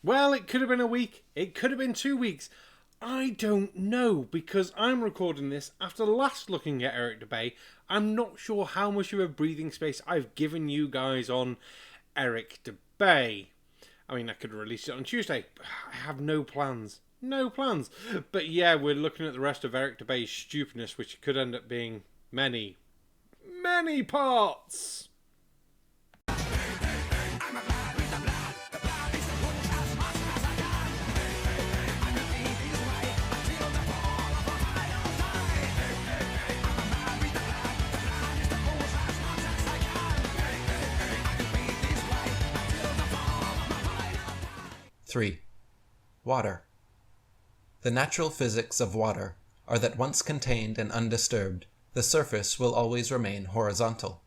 Well, it could have been a week. It could have been 2 weeks. I don't know, because I'm recording this after last looking at Eric Dubay. I'm not sure how much of a breathing space I've given you guys on Eric Dubay. I mean, I could release it on Tuesday. But I have no plans. No plans. But yeah, we're looking at the rest of Eric Dubay's stupidness, which could end up being many, many parts. Three. Water. The natural physics of water are that once contained and undisturbed, the surface will always remain horizontal.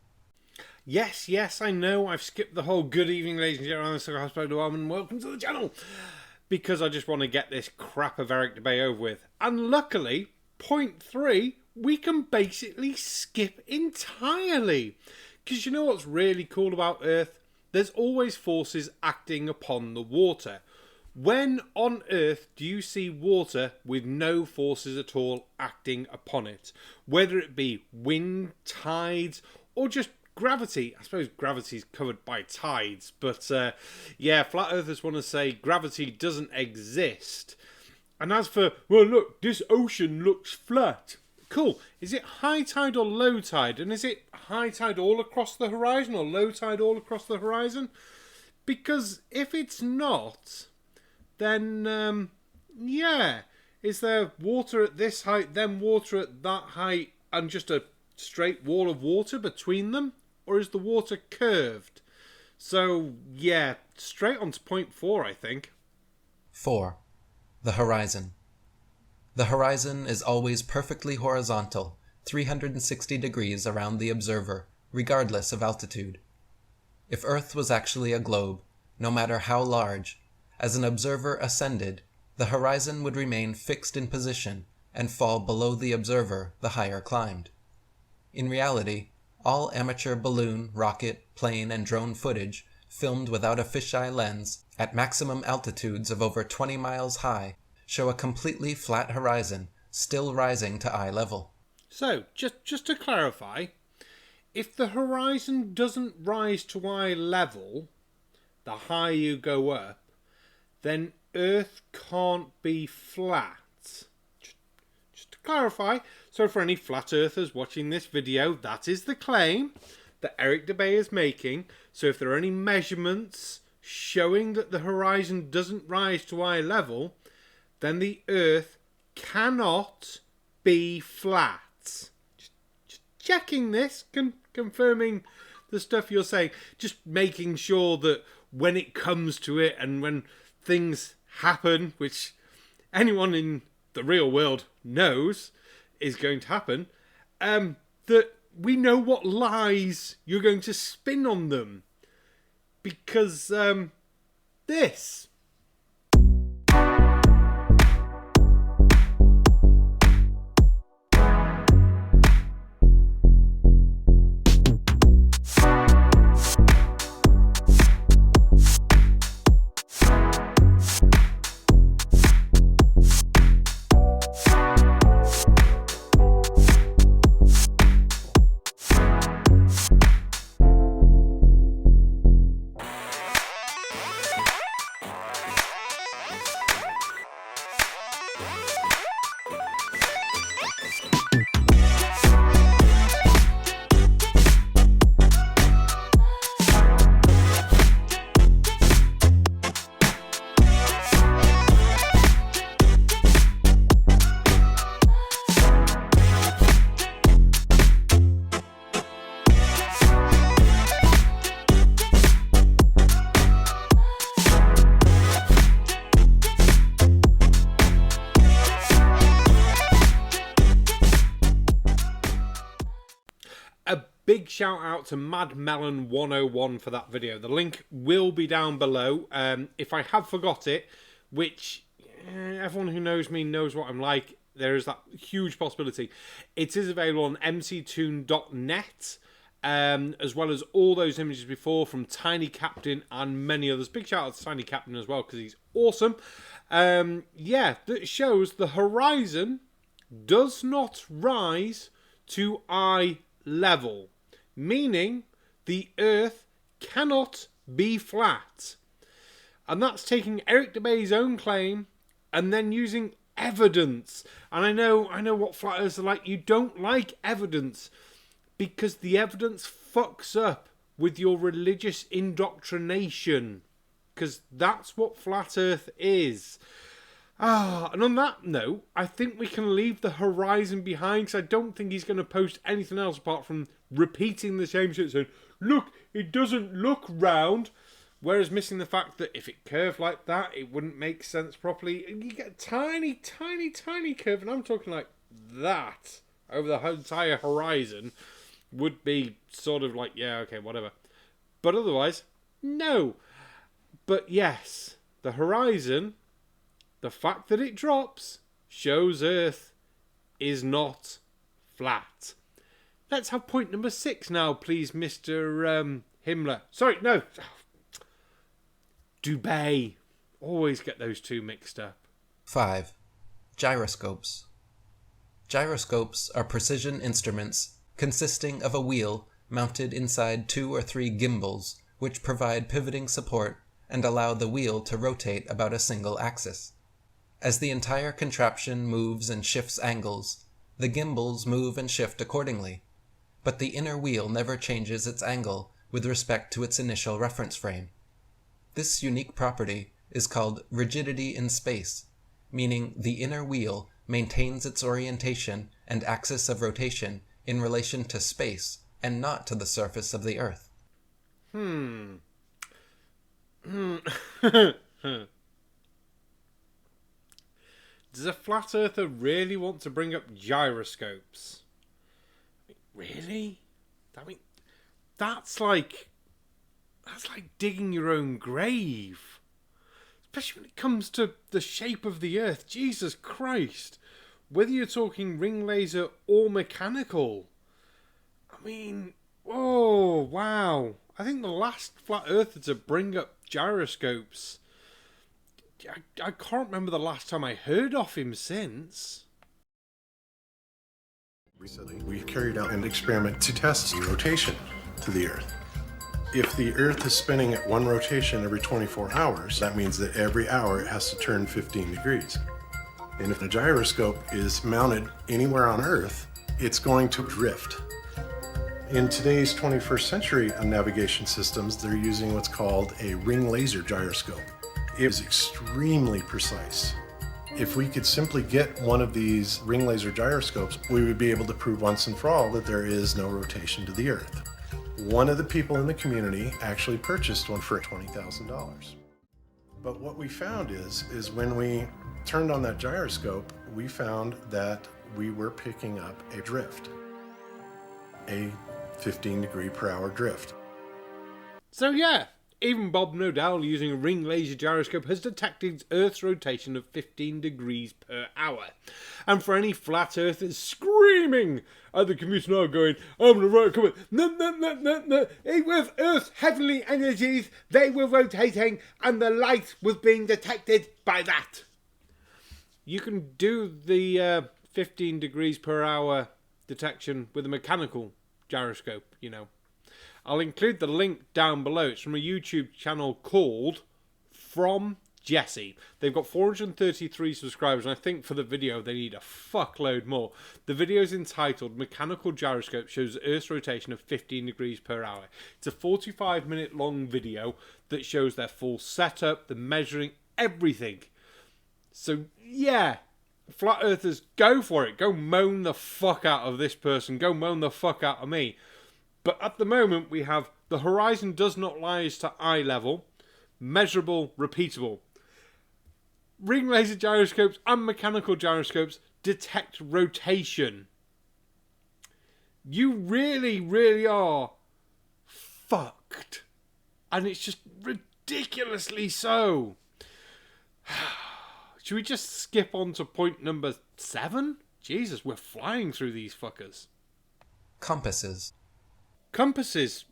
Yes, I know. I've skipped the whole good evening, ladies and gentlemen, and welcome to the channel. Because I just want to get this crap of Eric Dubay over with. And luckily, point 3, we can basically skip entirely. Because you know what's really cool about Earth? There's always forces acting upon the water. When on Earth do you see water with no forces at all acting upon it? Whether it be wind, tides, or just gravity. I suppose gravity's covered by tides, but yeah, flat earthers want to say gravity doesn't exist. And as for, well, look, this ocean looks flat. Cool. Is it high tide or low tide? And is it high tide all across the horizon or low tide all across the horizon? Because if it's not, then, yeah, is there water at this height, then water at that height, and just a straight wall of water between them? Or is the water curved? So, yeah, straight on to point 4, I think. 4. The horizon. The horizon is always perfectly horizontal, 360 degrees around the observer, regardless of altitude. If Earth was actually a globe, no matter how large, as an observer ascended, the horizon would remain fixed in position and fall below the observer the higher climbed. In reality, all amateur balloon, rocket, plane, and drone footage filmed without a fisheye lens at maximum altitudes of over 20 miles high show a completely flat horizon still rising to eye level. So, just to clarify, if the horizon doesn't rise to eye level, the higher you go up, then Earth can't be flat. Just to clarify, so for any flat earthers watching this video, that is the claim that Eric Dubay is making. So if there are any measurements showing that the horizon doesn't rise to eye level, then the Earth cannot be flat. Just checking this, confirming the stuff you're saying, just making sure that when it comes to it and when things happen, which anyone in the real world knows is going to happen, that we know what lies you're going to spin on them. Because, this. Big shout out to Mad Melon 101 for that video. The link will be down below. If I have forgot it, which everyone who knows me knows what I'm like, there is that huge possibility. It is available on mctoon.net. as well as all those images before from Tiny Captain and many others. Big shout out to Tiny Captain as well, because he's awesome. That shows the horizon does not rise to eye level, meaning the Earth cannot be flat. And that's taking Eric DeBay's own claim and then using evidence. And I know what flat earthers are like. You don't like evidence because the evidence fucks up with your religious indoctrination. Because that's what flat earth is. And on that note, I think we can leave the horizon behind, because I don't think he's going to post anything else apart from repeating the same shit, saying, look, it doesn't look round. Whereas missing the fact that if it curved like that, it wouldn't make sense properly. And you get a tiny, tiny, tiny curve, and I'm talking like that over the entire horizon, would be sort of like, yeah, okay, whatever. But otherwise, no. But yes, the horizon, the fact that it drops, shows Earth is not flat. Let's have point number 6 now, please, Mr. Himmler. Sorry, no. Dubay. Always get those two mixed up. 5. Gyroscopes. Gyroscopes are precision instruments consisting of a wheel mounted inside 2 or 3 gimbals, which provide pivoting support and allow the wheel to rotate about a single axis. As the entire contraption moves and shifts angles, the gimbals move and shift accordingly, but the inner wheel never changes its angle with respect to its initial reference frame. This unique property is called rigidity in space, meaning the inner wheel maintains its orientation and axis of rotation in relation to space and not to the surface of the Earth. Does a flat earther really want to bring up gyroscopes? Really? I mean, that's like digging your own grave. Especially when it comes to the shape of the Earth. Jesus Christ. Whether you're talking ring laser or mechanical. I mean, oh, wow. I think the last flat earther to bring up gyroscopes, I can't remember the last time I heard of him since. Recently, we carried out an experiment to test the rotation to the Earth. If the Earth is spinning at one rotation every 24 hours, that means that every hour it has to turn 15 degrees. And if the gyroscope is mounted anywhere on Earth, it's going to drift. In today's 21st century navigation systems, they're using what's called a ring laser gyroscope. It is extremely precise. If we could simply get one of these ring laser gyroscopes, we would be able to prove once and for all that there is no rotation to the Earth. One of the people in the community actually purchased one for $20,000. But what we found is when we turned on that gyroscope, we found that we were picking up a drift, a 15 degree per hour drift. So yeah, even Bob Nodal using a ring laser gyroscope has detected Earth's rotation of 15 degrees per hour. And for any flat earthers screaming at the computer now going, I'm going to write a comment, no. With Earth's heavenly energies, they were rotating and the light was being detected by that. You can do the 15 degrees per hour detection with a mechanical gyroscope, you know. I'll include the link down below. It's from a YouTube channel called From Jesse. They've got 433 subscribers, and I think for the video they need a fuckload more. The video is entitled Mechanical Gyroscope Shows Earth's Rotation of 15 Degrees per Hour. It's a 45-minute long video that shows their full setup, the measuring, everything. So, yeah, flat earthers, go for it. Go moan the fuck out of this person. Go moan the fuck out of me. But at the moment, we have the horizon does not rise to eye level, measurable, repeatable. Ring laser gyroscopes and mechanical gyroscopes detect rotation. You really, really are fucked. And it's just ridiculously so. Should we just skip on to point number 7? Jesus, we're flying through these fuckers. Compasses. compasses.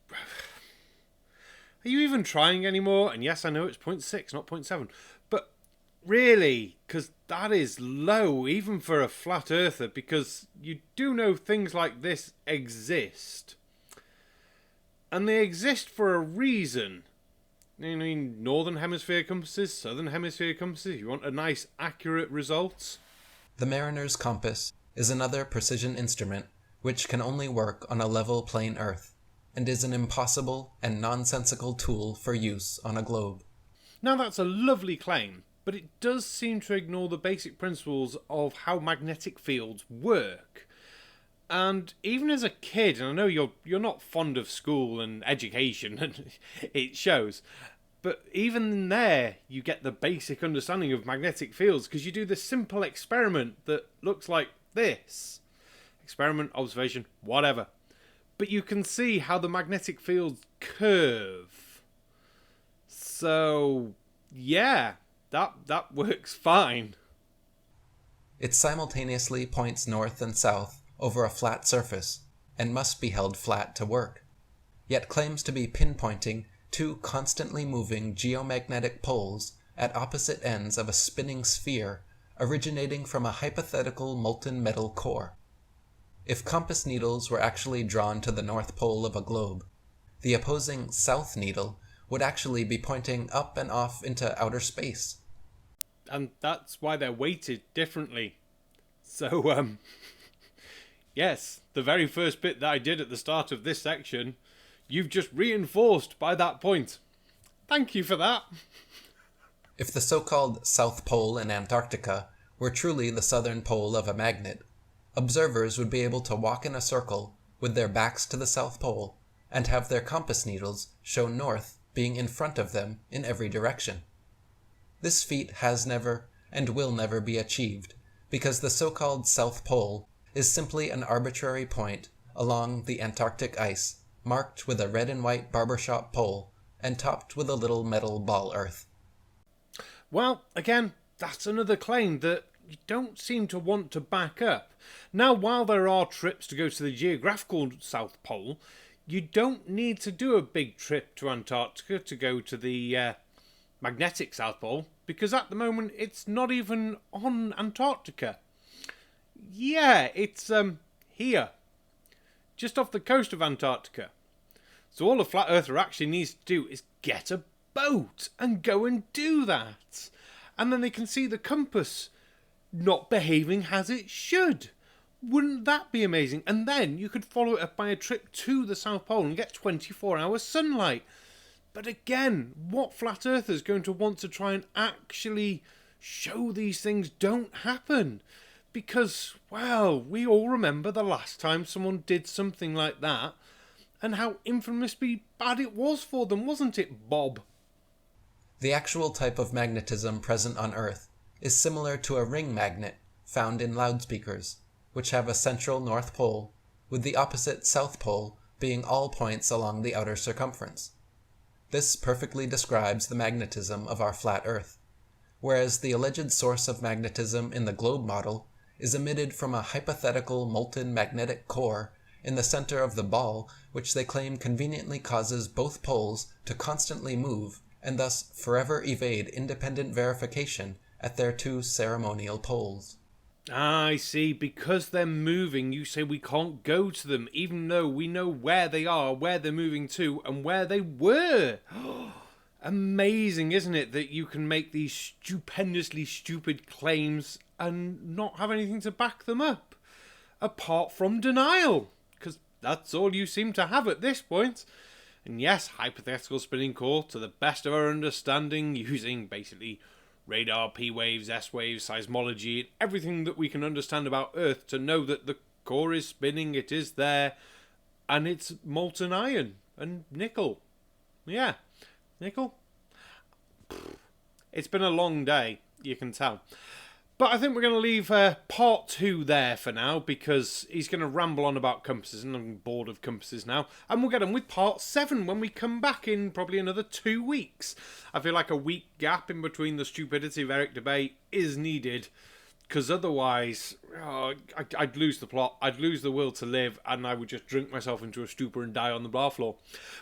Are you even trying anymore? And yes, I know it's 0.6, not 0.7. But really, because that is low, even for a flat earther, because you do know things like this exist. And they exist for a reason. I mean, northern hemisphere compasses, southern hemisphere compasses, you want a nice, accurate result. The mariner's compass is another precision instrument which can only work on a level plane Earth, and is an impossible and nonsensical tool for use on a globe. Now that's a lovely claim, but it does seem to ignore the basic principles of how magnetic fields work. And even as a kid, and I know you're not fond of school and education, and it shows, but even there you get the basic understanding of magnetic fields because you do the simple experiment that looks like this. Experiment, observation, whatever. But you can see how the magnetic fields curve. So, yeah, that works fine. It simultaneously points north and south over a flat surface, and must be held flat to work, yet claims to be pinpointing two constantly moving geomagnetic poles at opposite ends of a spinning sphere originating from a hypothetical molten metal core. If compass needles were actually drawn to the North Pole of a globe, the opposing south needle would actually be pointing up and off into outer space. And that's why they're weighted differently. So, yes, the very first bit that I did at the start of this section, you've just reinforced by that point. Thank you for that. If the so-called South Pole in Antarctica were truly the southern pole of a magnet, observers would be able to walk in a circle with their backs to the South Pole and have their compass needles show north being in front of them in every direction. This feat has never and will never be achieved because the so-called South Pole is simply an arbitrary point along the Antarctic ice marked with a red and white barbershop pole and topped with a little metal ball earth. Well, again, that's another claim that you don't seem to want to back up. Now, while there are trips to go to the geographical South Pole, you don't need to do a big trip to Antarctica to go to the magnetic South Pole, because at the moment it's not even on Antarctica. Yeah, it's here, just off the coast of Antarctica. So all a flat earther actually needs to do is get a boat and go and do that. And then they can see the compass not behaving as it should. Wouldn't that be amazing? And then you could follow it up by a trip to the South Pole and get 24-hour sunlight. But again, what flat earther is going to want to try and actually show these things don't happen? Because, well, we all remember the last time someone did something like that and how infamously bad it was for them, wasn't it, Bob? The actual type of magnetism present on Earth is similar to a ring magnet found in loudspeakers, which have a central North Pole, with the opposite South Pole being all points along the outer circumference. This perfectly describes the magnetism of our flat Earth, whereas the alleged source of magnetism in the globe model is emitted from a hypothetical molten magnetic core in the center of the ball, which they claim conveniently causes both poles to constantly move and thus forever evade independent verification at their two ceremonial poles. Ah, I see. Because they're moving, you say we can't go to them, even though we know where they are, where they're moving to, and where they were. Amazing, isn't it, that you can make these stupendously stupid claims and not have anything to back them up, apart from denial, because that's all you seem to have at this point. And yes, hypothetical spinning core, to the best of our understanding, using basically radar, P-waves, S-waves, seismology, and everything that we can understand about Earth to know that the core is spinning, it is there, and it's molten iron and nickel. Yeah, nickel. It's been a long day, you can tell. But I think we're going to leave part 2 there for now, because he's going to ramble on about compasses, and I'm bored of compasses now. And we'll get on with part 7 when we come back in probably another 2 weeks. I feel like a week gap in between the stupidity of Eric debate is needed Because otherwise, I'd lose the plot, I'd lose the will to live, and I would just drink myself into a stupor and die on the bar floor.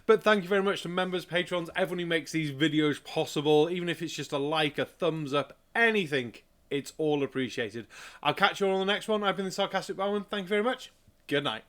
But thank you very much to members, patrons, everyone who makes these videos possible. Even if it's just a like, a thumbs up, anything, it's all appreciated. I'll catch you all on the next one. I've been the Sarcastic Barman. Thank you very much. Good night.